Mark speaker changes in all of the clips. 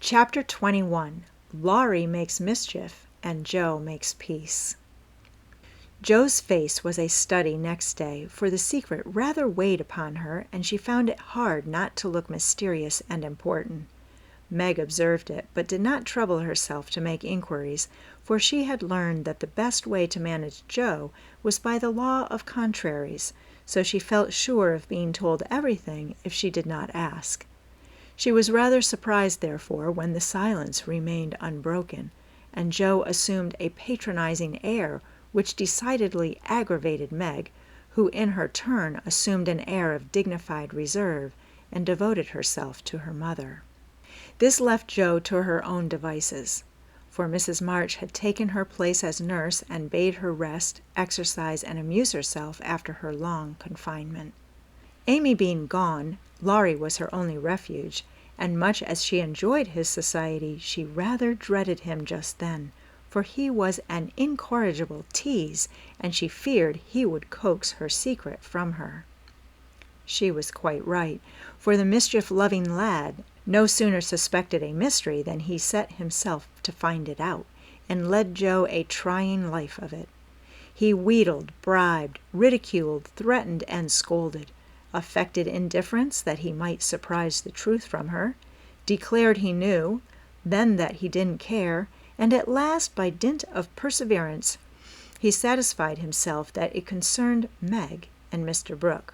Speaker 1: Chapter 21. Laurie Makes Mischief and Joe Makes Peace. Joe's face was a study next day, for the secret rather weighed upon her, and she found it hard not to look mysterious and important. Meg observed it, but did not trouble herself to make inquiries, for she had learned that the best way to manage Joe was by the law of contraries, so she felt sure of being told everything if she did not ask. She was rather surprised, therefore, when the silence remained unbroken, and Joe assumed a patronizing air which decidedly aggravated Meg, who in her turn assumed an air of dignified reserve and devoted herself to her mother. This left Joe to her own devices, for Mrs. March had taken her place as nurse and bade her rest, exercise, and amuse herself after her long confinement. Amy being gone, Laurie was her only refuge, and much as she enjoyed his society, she rather dreaded him just then, for he was an incorrigible tease, and she feared he would coax her secret from her. She was quite right, for the mischief-loving lad no sooner suspected a mystery than he set himself to find it out, and led Joe a trying life of it. He wheedled, bribed, ridiculed, threatened, and scolded, affected indifference that he might surprise the truth from her, declared he knew, then that he didn't care, and at last, by dint of perseverance, he satisfied himself that it concerned Meg and Mr. Brooke.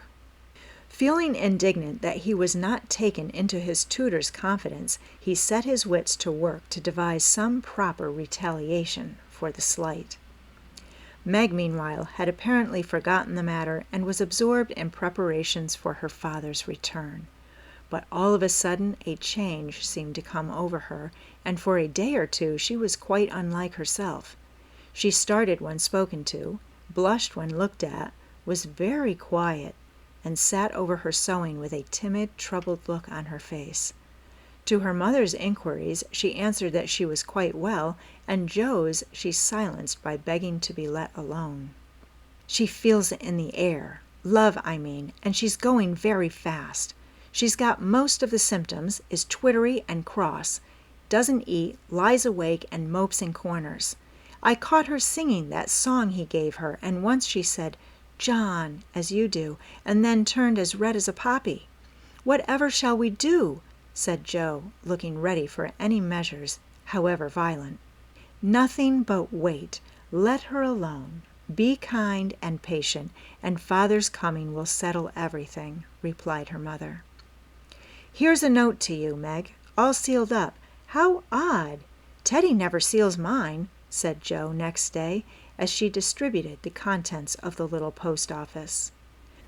Speaker 1: Feeling indignant that he was not taken into his tutor's confidence, he set his wits to work to devise some proper retaliation for the slight. Meg, meanwhile, had apparently forgotten the matter and was absorbed in preparations for her father's return. But all of a sudden a change seemed to come over her, and for a day or two she was quite unlike herself. She started when spoken to, blushed when looked at, was very quiet, and sat over her sewing with a timid, troubled look on her face. To her mother's inquiries she answered that she was quite well, and Joe's she silenced by begging to be let alone. "She feels it in the air, love, I mean, and she's going very fast. She's got most of the symptoms, is twittery and cross, doesn't eat, lies awake, and mopes in corners. I caught her singing that song he gave her, and once she said, 'John,' as you do, and then turned as red as a poppy. Whatever shall we do?" said Joe, looking ready for any measures, however violent. "Nothing but wait. Let her alone. Be kind and patient, and father's coming will settle everything," replied her mother. "Here's a note to you, Meg, all sealed up. How odd! Teddy never seals mine," said Joe next day, as she distributed the contents of the little post office.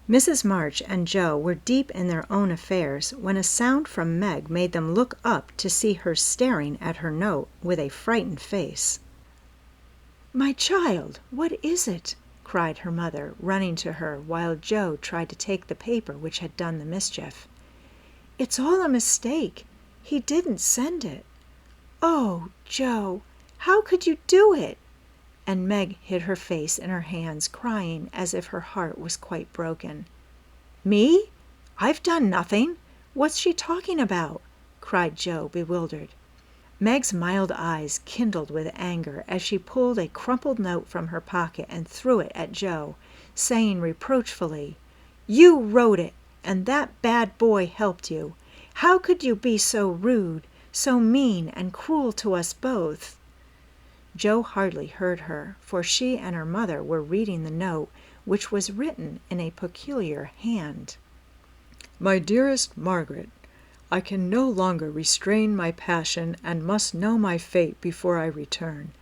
Speaker 1: Mrs. March and Joe were deep in their own affairs when a sound from Meg made them look up to see her staring at her note with a frightened face. "My child, what is it?" cried her mother, running to her, while Joe tried to take the paper which had done the mischief. "It's all a mistake. He didn't send it." "Oh, Joe, how could you do it?" And Meg hid her face in her hands, crying as if her heart was quite broken. "Me? I've done nothing. What's she talking about?" cried Joe, bewildered. Meg's mild eyes kindled with anger as she pulled a crumpled note from her pocket and threw it at Joe, saying reproachfully, "You wrote it, and that bad boy helped you. How could you be so rude, so mean and cruel to us both?" Joe hardly heard her, for she and her mother were reading the note, which was written in a peculiar hand. "My dearest Margaret, I can no longer restrain my passion and must know my fate before I return.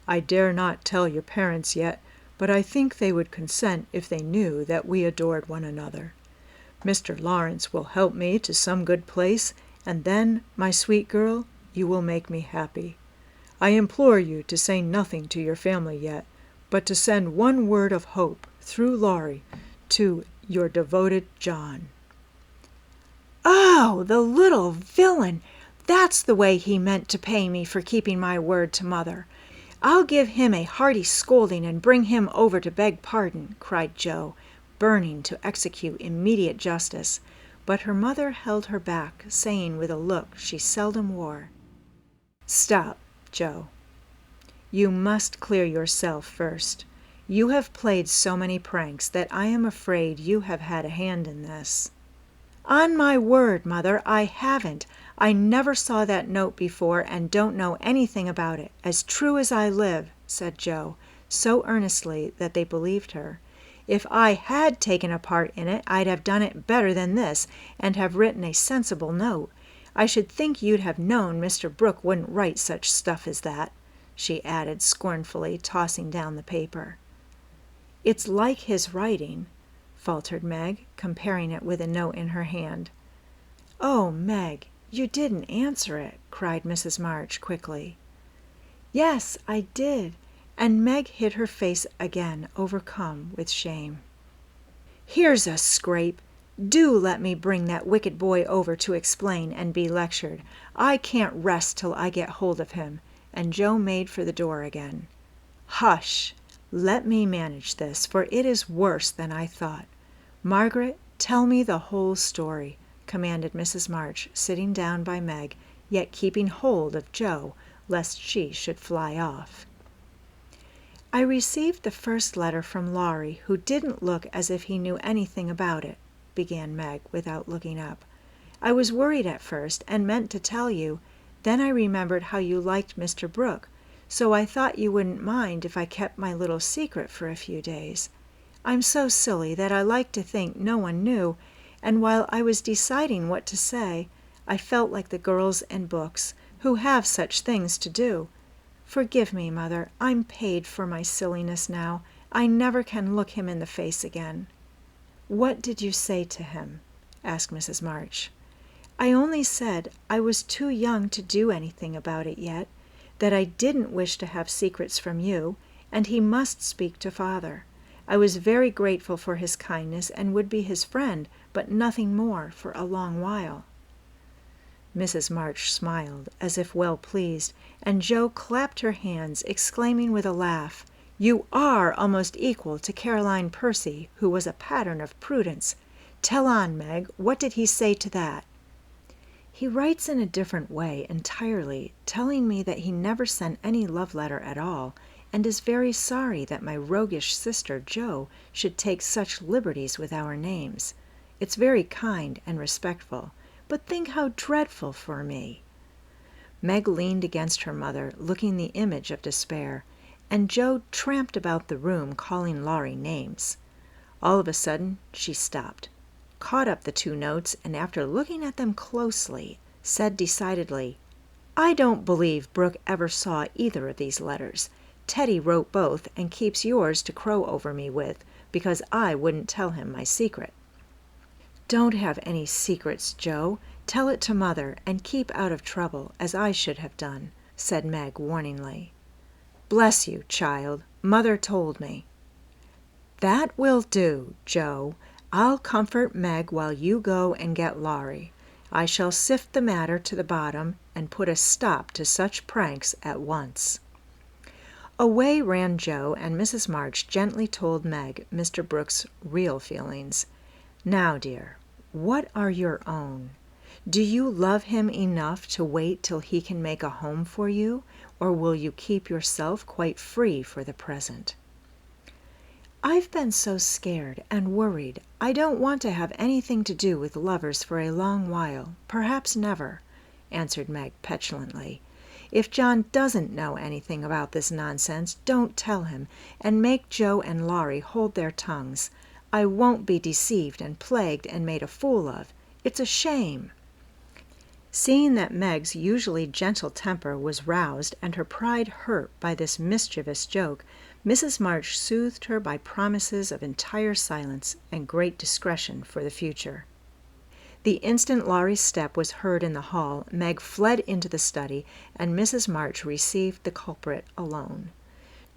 Speaker 1: I dare not tell your parents yet, but I think they would consent if they knew that we adored one another. Mr. Lawrence will help me to some good place, and then, my sweet girl, you will make me happy. I implore you to say nothing to your family yet, but to send one word of hope, through Laurie, to your devoted John." "Oh, the little villain! That's the way he meant to pay me for keeping my word to mother. I'll give him a hearty scolding and bring him over to beg pardon," cried Joe, burning to execute immediate justice, but her mother held her back, saying with a look she seldom wore, "Stop, Joe. You must clear yourself first. You have played so many pranks that I am afraid you have had a hand in this." "On my word, Mother, I haven't. I never saw that note before and don't know anything about it, as true as I live," said Joe, so earnestly that they believed her. "If I had taken a part in it, I'd have done it better than this, and have written a sensible note. I should think you'd have known Mr. Brooke wouldn't write such stuff as that," she added scornfully, tossing down the paper. "It's like his writing," faltered Meg, comparing it with a note in her hand. "Oh, Meg, you didn't answer it," cried Mrs. March quickly. "Yes, I did," and Meg hid her face again, overcome with shame. "Here's a scrape! Do let me bring that wicked boy over to explain and be lectured. I can't rest till I get hold of him," and Joe made for the door again. "Hush! Let me manage this, for it is worse than I thought. Margaret, tell me the whole story," commanded Mrs. March, sitting down by Meg, yet keeping hold of Joe, lest she should fly off. "I received the first letter from LAURIE, who didn't look as if he knew anything about it," began Meg, without looking up. "I was worried at first, and meant to tell you. Then I remembered how you liked Mr. Brooke, so I thought you wouldn't mind if I kept my little secret for a few days. I'm so silly that I like to think no one knew, and while I was deciding what to say, I felt like the girls in books, who have such things to do. Forgive me, Mother, I'm paid for my silliness now. I never can look him in the face again." "What did you say to him?" asked Mrs. March. "I only said I was too young to do anything about it yet, that I didn't wish to have secrets from you, and he must speak to Father. I was very grateful for his kindness and would be his friend, but nothing more for a long while." Mrs. March smiled, as if well pleased, and Joe clapped her hands, exclaiming with a laugh, "You are almost equal to Caroline Percy, who was a pattern of prudence. Tell on, Meg, what did he say to that?" "He writes in a different way entirely, telling me that he never sent any love letter at all, and is very sorry that my roguish sister Jo should take such liberties with our names. It's very kind and respectful, but think how dreadful for me." Meg leaned against her mother, looking the image of despair, and Jo tramped about the room calling LAURIE names. All of a sudden she stopped, caught up the two notes, and after looking at them closely, said decidedly, "I don't believe Brooke ever saw either of these letters. Teddy wrote both and keeps yours to crow over me with, because I wouldn't tell him my secret." "Don't have any secrets, Joe. Tell it to Mother, and keep out of trouble, as I should have done," said Meg warningly. "Bless you, child. Mother told me." "That will do, Joe. I'll comfort Meg while you go and get LAURIE. I shall sift the matter to the bottom and put a stop to such pranks at once." Away ran Joe, and Mrs. March gently told Meg Mr. Brooke's real feelings. "Now, dear, what are your own? Do you love him enough to wait till he can make a home for you, or will you keep yourself quite free for the present?" "I've been so scared and worried. I don't want to have anything to do with lovers for a long while, perhaps never," answered Meg petulantly. "If John doesn't know anything about this nonsense, don't tell him, and make Joe and LAURIE hold their tongues. I won't be deceived and plagued and made a fool of. It's a shame." Seeing that Meg's usually gentle temper was roused and her pride hurt by this mischievous joke, Mrs. March soothed her by promises of entire silence and great discretion for the future. The instant LAURIE's step was heard in the hall, Meg fled into the study, and Mrs. March received the culprit alone.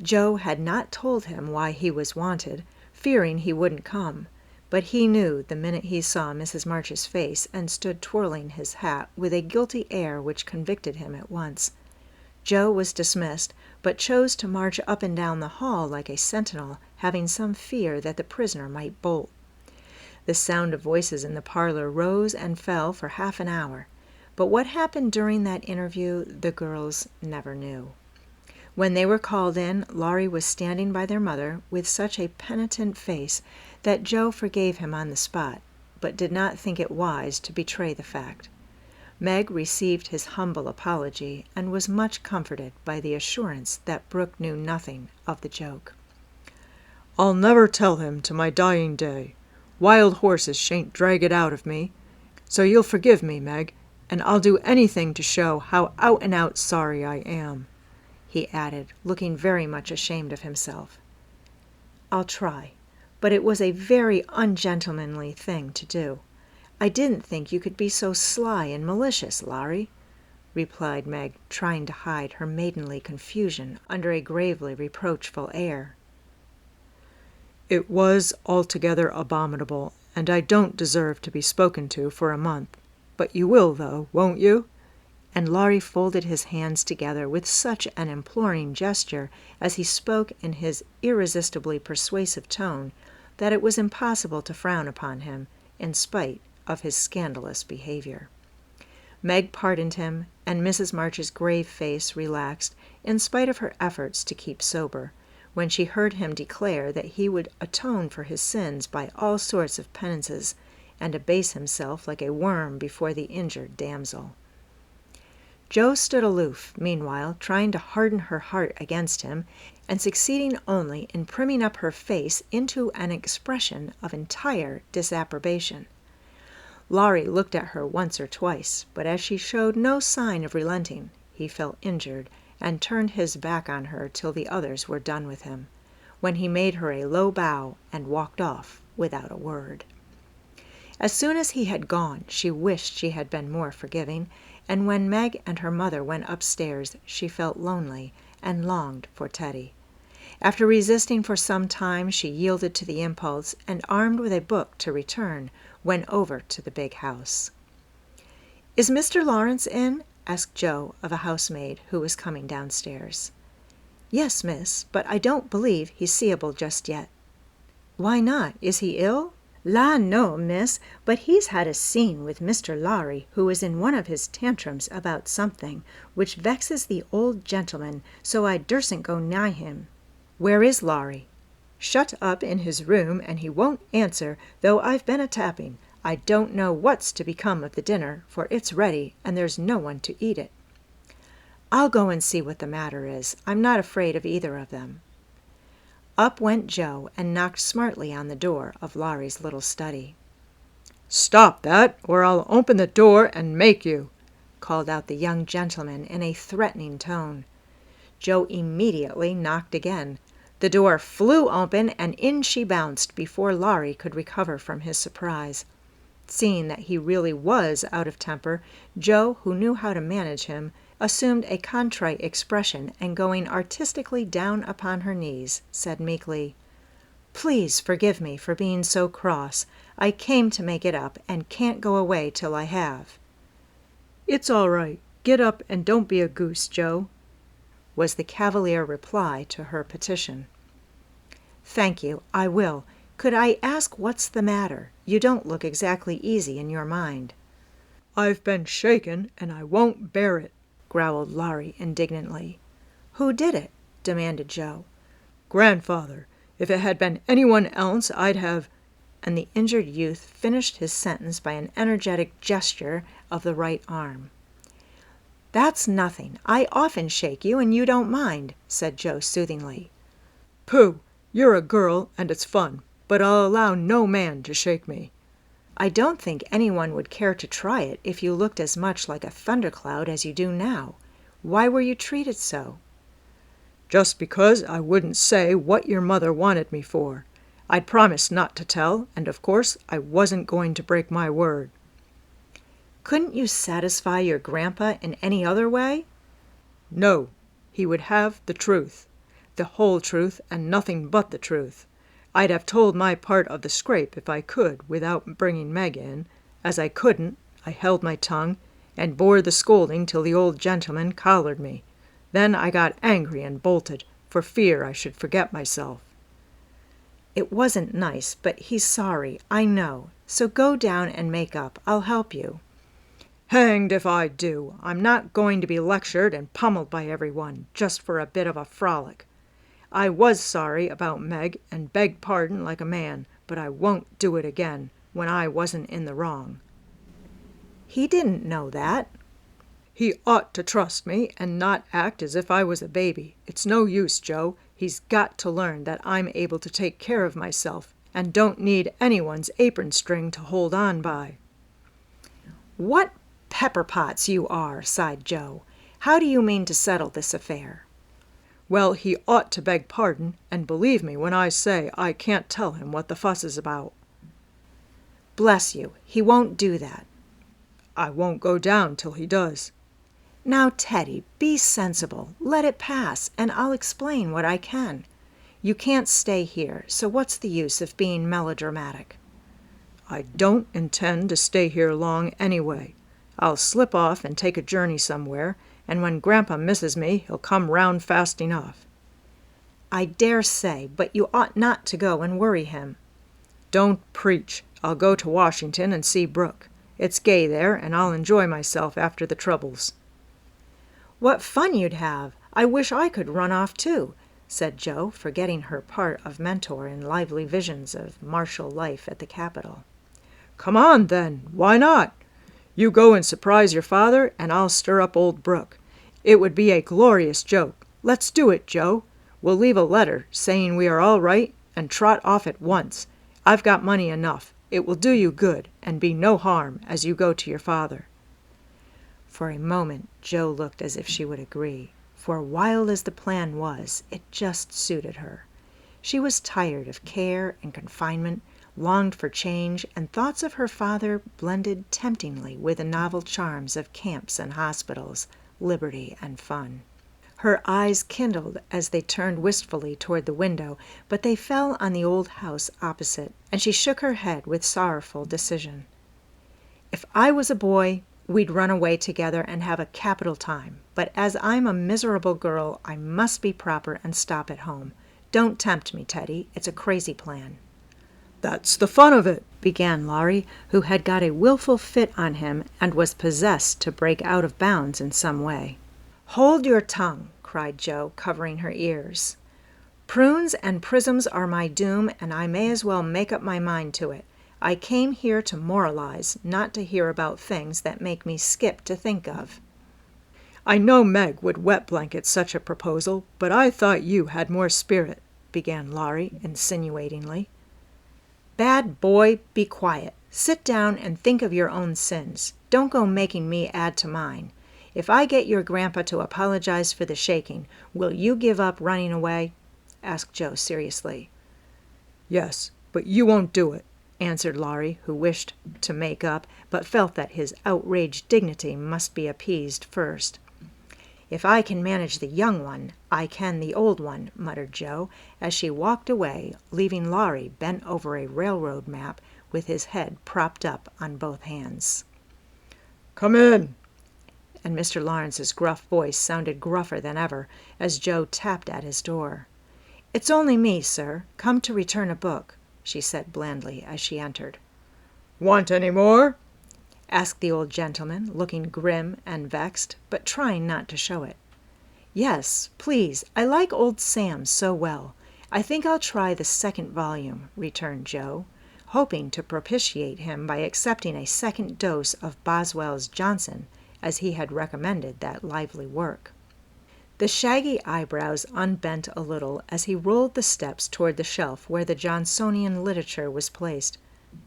Speaker 1: Joe had not told him why he was wanted, fearing he wouldn't come, but he knew the minute he saw Mrs. March's face, and stood twirling his hat with a guilty air which convicted him at once. Joe was dismissed, but chose to march up and down the hall like a sentinel, having some fear that the prisoner might bolt. The sound of voices in the parlor rose and fell for half an hour. But what happened during that interview, the girls never knew. When they were called in, Laurie was standing by their mother with such a penitent face that Joe forgave him on the spot, but did not think it wise to betray the fact. Meg received his humble apology and was much comforted by the assurance that Brooke knew nothing of the joke.
Speaker 2: "I'll never tell him to my dying day. Wild horses shan't drag it out of me. So you'll forgive me, Meg, and I'll do anything to show how out-and-out sorry I am," he added, looking very much ashamed of himself. "I'll try, but it was a very ungentlemanly thing to do. I didn't think you could be so sly and malicious, Laurie," replied Meg, trying to hide her maidenly confusion under a gravely reproachful air. "It was altogether abominable, and I don't deserve to be spoken to for a month. But you will, though, won't you?"
Speaker 1: And Laurie folded his hands together with such an imploring gesture as he spoke in his irresistibly persuasive tone that it was impossible to frown upon him, in spite of his scandalous behavior. Meg pardoned him, and Mrs. March's grave face relaxed, in spite of her efforts to keep sober, when she heard him declare that he would atone for his sins by all sorts of penances, and abase himself like a worm before the injured damsel. Joe stood aloof, meanwhile, trying to harden her heart against him, and succeeding only in primming up her face into an expression of entire disapprobation. Laurie looked at her once or twice, but as she showed no sign of relenting, he felt injured, and turned his back on her till the others were done with him, when he made her a low bow and walked off without a word. As soon as he had gone, she wished she had been more forgiving, and when Meg and her mother went upstairs, she felt lonely and longed for Teddy. After resisting for some time, she yielded to the impulse, and armed with a book to return, went over to the big house. "Is Mr. Lawrence in?" asked Joe of a housemaid who was coming downstairs. "Yes, miss, but I don't believe he's seeable just yet." "Why not? Is he ill?" "La, no, miss, but he's had a scene with Mr. Laurie, who is in one of his tantrums about something, which vexes the old gentleman, so I dursn't go nigh him." "Where is Laurie?" "Shut up in his room, and he won't answer, though I've been a-tapping. I don't know what's to become of the dinner, for it's ready, and there's no one to eat it." "I'll go and see what the matter is. I'm not afraid of either of them." Up went Joe and knocked smartly on the door of Laurie's little study.
Speaker 2: "Stop that, or I'll open the door and make you," called out the young gentleman in a threatening tone. Joe immediately knocked again. The door flew open, and in she bounced before Laurie could recover from his surprise. Seeing that he really was out of temper, Joe, who knew how to manage him, assumed a contrite expression, and going artistically down upon her knees, said meekly, "Please forgive me for being so cross. I came to make it up, and can't go away till I have." "It's all right. Get up and don't be a goose, Joe,"
Speaker 1: was the cavalier reply to her petition. "Thank you, I will. Could I ask what's the matter? You don't look exactly easy in your mind."
Speaker 2: "I've been shaken, and I won't bear it,"
Speaker 1: growled Laurie indignantly. "Who did it?" demanded Joe.
Speaker 2: "Grandfather. If it had been anyone else, I'd have—"
Speaker 1: and the injured youth finished his sentence by an energetic gesture of the right arm. "That's nothing. I often shake you, and you don't mind," said Joe soothingly.
Speaker 2: "Pooh! You're a girl, and it's fun, but I'll allow no man to shake me."
Speaker 1: "I don't think anyone would care to try it if you looked as much like a thundercloud as you do now. Why were you treated so?"
Speaker 2: "Just because I wouldn't say what your mother wanted me for. I'd promised not to tell, and of course I wasn't going to break my word."
Speaker 1: "Couldn't you satisfy your grandpa in any other way?"
Speaker 2: "No. He would have the truth. The whole truth, and nothing but the truth. I'd have told my part of the scrape if I could without bringing Meg in. As I couldn't, I held my tongue, and bore the scolding till the old gentleman collared me. Then I got angry and bolted, for fear I should forget myself."
Speaker 1: "It wasn't nice, but he's sorry, I know. So go down and make up. I'll help you."
Speaker 2: Hanged if I do. I'm not going to be lectured and pummeled by everyone, just for a bit of a frolic. I was sorry about Meg and begged pardon like a man, but I won't do it again, when I wasn't in the wrong.
Speaker 1: He didn't know that.
Speaker 2: He ought to trust me and not act as if I was a baby. It's no use, Joe. He's got to learn that I'm able to take care of myself and don't need anyone's apron string to hold on by.
Speaker 1: What pepper-pots you are, sighed Joe. How do you mean to settle this affair?
Speaker 2: Well, he ought to beg pardon, and believe me when I say I can't tell him what the fuss is about.
Speaker 1: Bless you, he won't do that.
Speaker 2: I won't go down till he does.
Speaker 1: Now, Teddy, be sensible. Let it pass, and I'll explain what I can. You can't stay here, so what's the use of being melodramatic?
Speaker 2: I don't intend to stay here long anyway. I'll slip off and take a journey somewhere, and when Grandpa misses me, he'll come round fast enough.
Speaker 1: I dare say, but you ought not to go and worry him.
Speaker 2: Don't preach. I'll go to Washington and see Brooke. It's gay there, and I'll enjoy myself after the troubles.
Speaker 1: What fun you'd have! I wish I could run off too, said Joe, forgetting her part of mentor in lively visions of martial life at the Capitol.
Speaker 2: Come on, then. Why not? You go and surprise your father, and I'll stir up old Brooke. It would be a glorious joke. Let's do it, Joe. We'll leave a letter saying we are all right and trot off at once. I've got money enough. It will do you good and be no harm as you go to your father.
Speaker 1: For a moment Joe looked as if she would agree, for wild as the plan was, it just suited her. She was tired of care and confinement, longed for change, and thoughts of her father blended temptingly with the novel charms of camps and hospitals, liberty and fun. Her eyes kindled as they turned wistfully toward the window, but they fell on the old house opposite, and she shook her head with sorrowful decision. If I was a boy, we'd run away together and have a capital time, but as I'm a miserable girl, I must be proper and stop at home. Don't tempt me, Teddy. It's a crazy plan.
Speaker 2: That's the fun of it,
Speaker 1: began LAURIE, who had got a willful fit on him and was possessed to break out of bounds in some way. Hold your tongue, cried Joe, covering her ears. Prunes and prisms are my doom, and I may as well make up my mind to it. I came here to moralize, not to hear about things that make me skip to think of.
Speaker 2: I know Meg would wet blanket such a proposal, but I thought you had more spirit, began LAURIE insinuatingly.
Speaker 1: Bad boy, be quiet. Sit down and think of your own sins. Don't go making me add to mine. If I get your grandpa to apologize for the shaking, will you give up running away? Asked Joe seriously.
Speaker 2: Yes, but you won't do it, answered LAURIE, who wished to make up, but felt that his outraged dignity must be appeased first. If I can manage the young one, I can the old one, muttered Joe, as she walked away, leaving LAURIE bent over a railroad map with his head propped up on both hands. Come in,
Speaker 1: and Mr. Lawrence's gruff voice sounded gruffer than ever as Joe tapped at his door. It's only me, sir, come to return a book, she said blandly as she entered.
Speaker 2: Want any more?
Speaker 1: Asked the old gentleman, looking grim and vexed, but trying not to show it. Yes, please, I like old Sam so well. I think I'll try the second volume, returned Joe, hoping to propitiate him by accepting a second dose of Boswell's Johnson, as he had recommended that lively work. The shaggy eyebrows unbent a little as he rolled the steps toward the shelf where the Johnsonian literature was placed.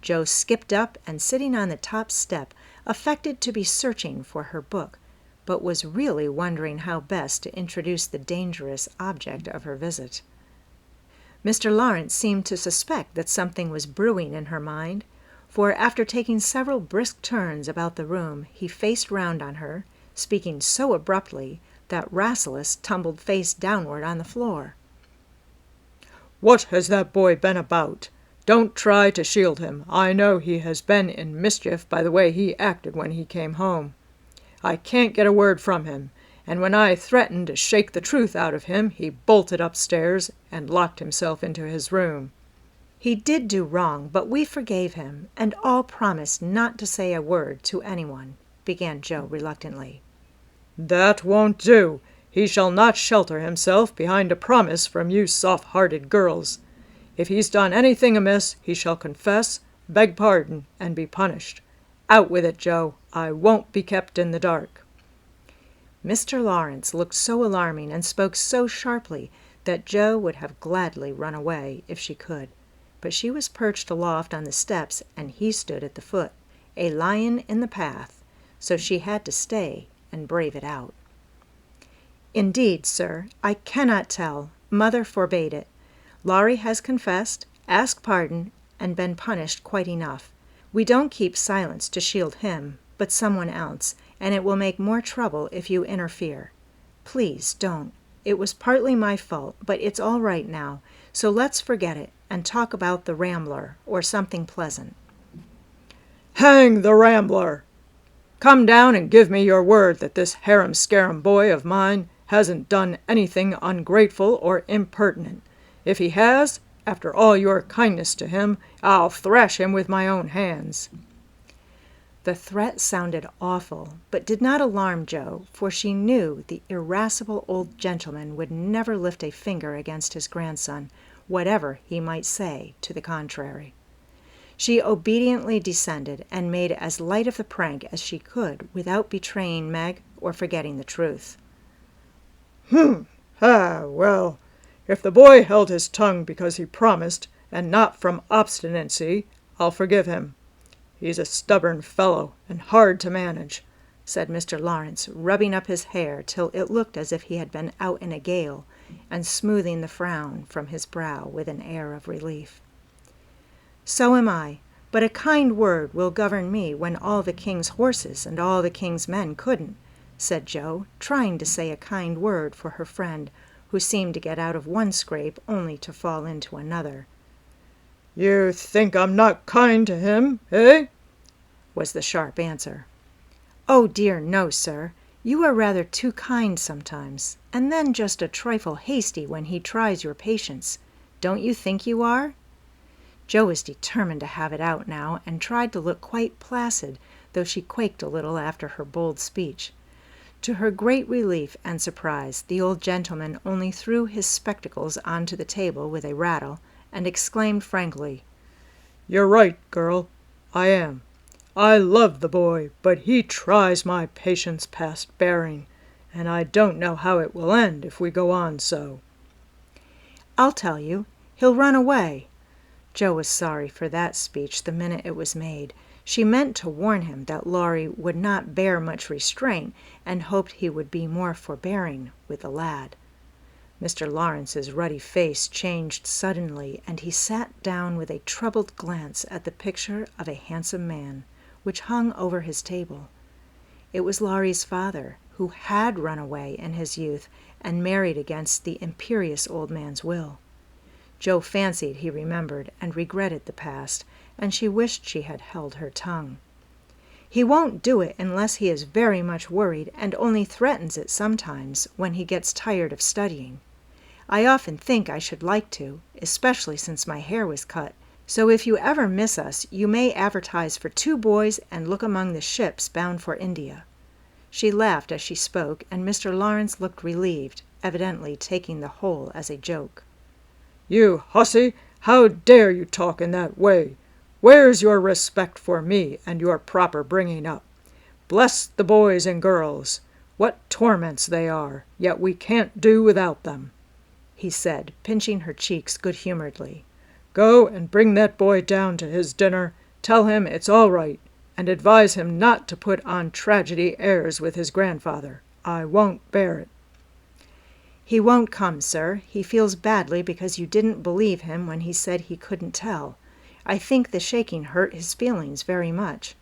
Speaker 1: Joe skipped up and, sitting on the top step, affected to be searching for her book, but was really wondering how best to introduce the dangerous object of her visit. Mr. Lawrence seemed to suspect that something was brewing in her mind, for after taking several brisk turns about the room, he faced round on her, speaking so abruptly that Rasselas tumbled face downward on the floor.
Speaker 2: What has that boy been about? Don't try to shield him. I know he has been in mischief by the way he acted when he came home. I can't get a word from him, and when I threatened to shake the truth out of him, he bolted upstairs and locked himself into his room.
Speaker 1: He did do wrong, but we forgave him, and all promised not to say a word to anyone, began Joe reluctantly.
Speaker 2: "That won't do. He shall not shelter himself behind a promise from you soft-hearted girls. If he's done anything amiss, he shall confess, beg pardon, and be punished. Out with it, Joe. I won't be kept in the dark."
Speaker 1: Mr. Lawrence looked so alarming and spoke so sharply that Joe would have gladly run away if she could. But she was perched aloft on the steps, and he stood at the foot, a lion in the path, so she had to stay and brave it out. "Indeed, sir, I cannot tell. Mother forbade it. Laurie has confessed, asked pardon, and been punished quite enough. We don't keep silence to shield him, but someone else, and it will make more trouble if you interfere. Please don't. It was partly my fault, but it's all right now, so let's forget it and talk about the Rambler or something pleasant."
Speaker 2: "Hang the Rambler! Come down and give me your word that this harum-scarum boy of mine hasn't done anything ungrateful or impertinent. If he has, after all your kindness to him, I'll thrash him with my own hands."
Speaker 1: The threat sounded awful, but did not alarm Joe, for she knew the irascible old gentleman would never lift a finger against his grandson, whatever he might say to the contrary. She obediently descended and made as light of the prank as she could without betraying Meg or forgetting the truth.
Speaker 2: Well, if the boy held his tongue because he promised, and not from obstinacy, I'll forgive him. He's a stubborn fellow and hard to manage,"
Speaker 1: said Mr. Lawrence, rubbing up his hair till it looked as if he had been out in a gale, and smoothing the frown from his brow with an air of relief. "So am I, but a kind word will govern me when all the king's horses and all the king's men couldn't," said Joe, trying to say a kind word for her friend, who seemed to get out of one scrape only to fall into another.
Speaker 2: "You think I'm not kind to him, eh?"
Speaker 1: was the sharp answer. "Oh dear, no, sir. You are rather too kind sometimes, and then just a trifle hasty when he tries your patience. Don't you think you are?" Joe was determined to have it out now, and tried to look quite placid, though she quaked a little after her bold speech. To her great relief and surprise, the old gentleman only threw his spectacles onto the table with a rattle, and exclaimed frankly, "You're right, girl. I am. I love the boy, but he tries my patience past bearing, and I don't know how it will end if we go on so." "I'll tell you. He'll run away." Joe was sorry for that speech the minute it was made. She meant to warn him that Laurie would not bear much restraint, and hoped he would be more forbearing with the lad. Mr. Lawrence's ruddy face changed suddenly, and he sat down with a troubled glance at the picture of a handsome man, which hung over his table. It was Laurie's father, who had run away in his youth and married against the imperious old man's will. Joe fancied he remembered and regretted the past, and she wished she had held her tongue. "He won't do it unless he is very much worried, and only threatens it sometimes when he gets tired of studying. I often think I should like to, especially since my hair was cut, so if you ever miss us you may advertise for 2 boys and look among the ships bound for India." She laughed as she spoke, and Mr. Lawrence looked relieved, evidently taking the whole as a joke.
Speaker 2: "You hussy, how dare you talk in that way? Where's your respect for me and your proper bringing up? Bless the boys and girls! What torments they are, yet we can't do without them," he said, pinching her cheeks good-humoredly. "Go and bring that boy down to his dinner, tell him it's all right, and advise him not to put on tragedy airs with his grandfather. I won't bear it." "He won't come, sir. He feels badly because you didn't believe him when he said he couldn't tell. I think the shaking hurt his feelings very much."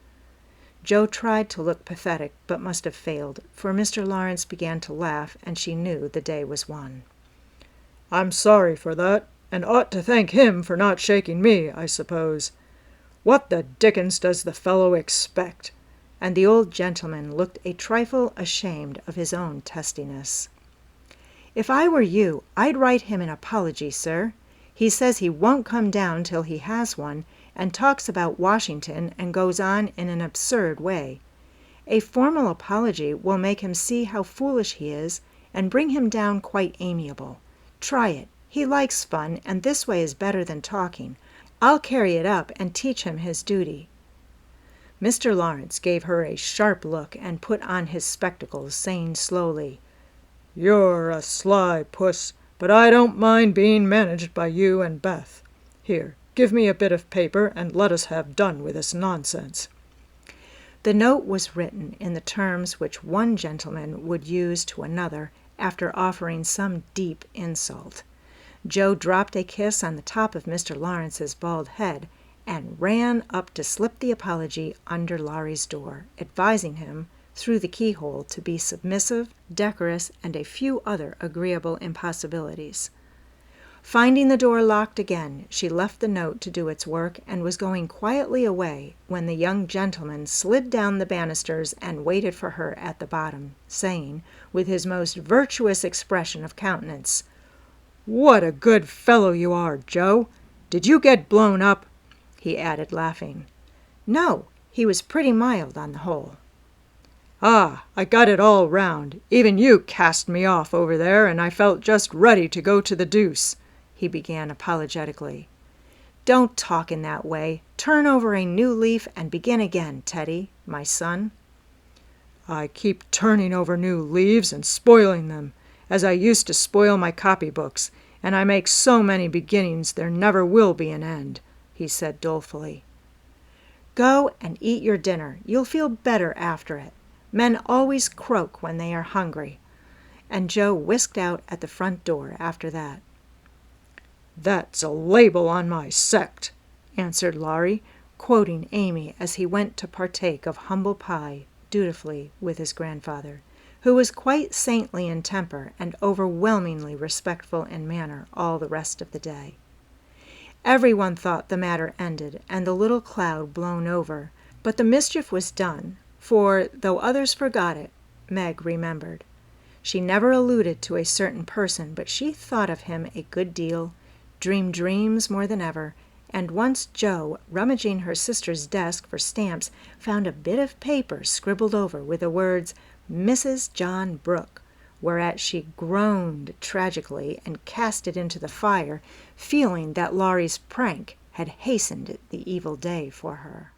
Speaker 2: Joe tried to look pathetic, but must have failed, for Mr. Lawrence began to laugh, and she knew the day was won. "I'm sorry for that, and ought to thank him for not shaking me, I suppose. What the dickens does the fellow expect?" And the old gentleman looked a trifle ashamed of his own testiness. "If I were you, I'd write him an apology, sir. He says he won't come down till he has one, and talks about Washington and goes on in an absurd way.
Speaker 1: A formal apology will make him see how foolish he is and bring him down quite amiable. Try it. He likes fun, and this way is better than talking. I'll carry it up and teach him his duty." Mr. Lawrence gave her a sharp look and put on his spectacles, saying slowly, "You're a sly puss, but I don't mind being managed by you and Beth. Here, give me a bit of paper, and let us have done with this nonsense." The note was written in the terms which one gentleman would use to another after offering some deep insult. Joe dropped a kiss on the top of Mr. Lawrence's bald head and ran up to slip the apology under Laurie's door, advising him, through the keyhole, to be submissive, decorous, and a few other agreeable impossibilities. Finding the door locked again, she left the note to do its work and was going quietly away when the young gentleman slid down the banisters and waited for her at the bottom, saying, with his most virtuous expression of countenance, "What a good fellow you are, Joe! Did you get blown up?" he added, laughing. "No, he was pretty mild on the whole." "Ah, I got it all round. Even you cast me off over there, and I felt just ready to go to the deuce," he began apologetically. "Don't talk in that way. Turn over a new leaf and begin again, Teddy, my son." "I keep turning over new leaves and spoiling them, as I used to spoil my copybooks, and I make so many beginnings there never will be an end," he said dolefully. "Go and eat your dinner. You'll feel better after it. Men always croak when they are hungry." And Joe whisked out at the front door after that. "That's a label on my sect," answered Laurie, quoting Amy as he went to partake of humble pie dutifully with his grandfather, who was quite saintly in temper and overwhelmingly respectful in manner all the rest of the day. Everyone thought the matter ended and the little cloud blown over, but the mischief was done, for, though others forgot it, Meg remembered. She never alluded to a certain person, but she thought of him a good deal, dreamed dreams more than ever, and once Joe, rummaging her sister's desk for stamps, found a bit of paper scribbled over with the words, "Mrs. John Brooke," whereat she groaned tragically and cast it into the fire, feeling that Laurie's prank had hastened the evil day for her.